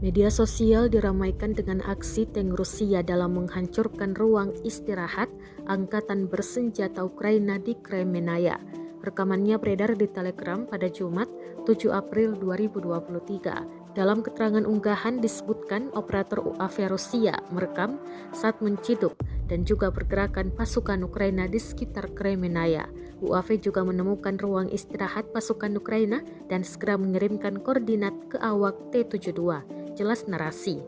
Media sosial diramaikan dengan aksi tank Rusia dalam menghancurkan ruang istirahat angkatan bersenjata Ukraina di Kremenaya. Rekamannya beredar di Telegram pada Jumat, 7 April 2023. Dalam keterangan unggahan disebutkan operator UAV Rusia merekam saat menciduk dan juga pergerakan pasukan Ukraina di sekitar Kremenaya. UAV juga menemukan ruang istirahat pasukan Ukraina dan segera mengirimkan koordinat ke awak T-72. Jelas narasi.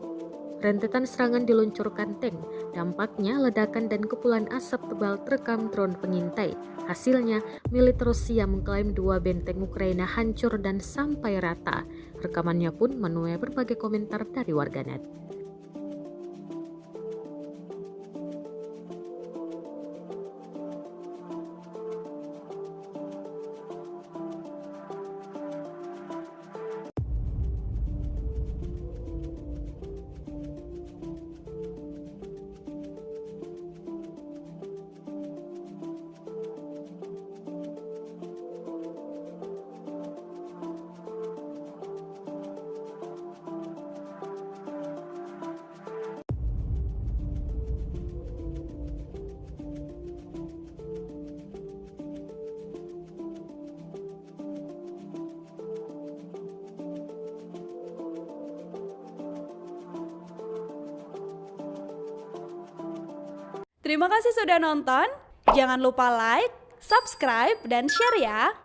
Rentetan serangan diluncurkan tank, dampaknya ledakan dan kepulan asap tebal terekam drone pengintai. Hasilnya, militer Rusia mengklaim 2 benteng Ukraina hancur dan sampai rata. Rekamannya pun menuai berbagai komentar dari warganet. Terima kasih sudah nonton. Jangan lupa like, subscribe, dan share ya.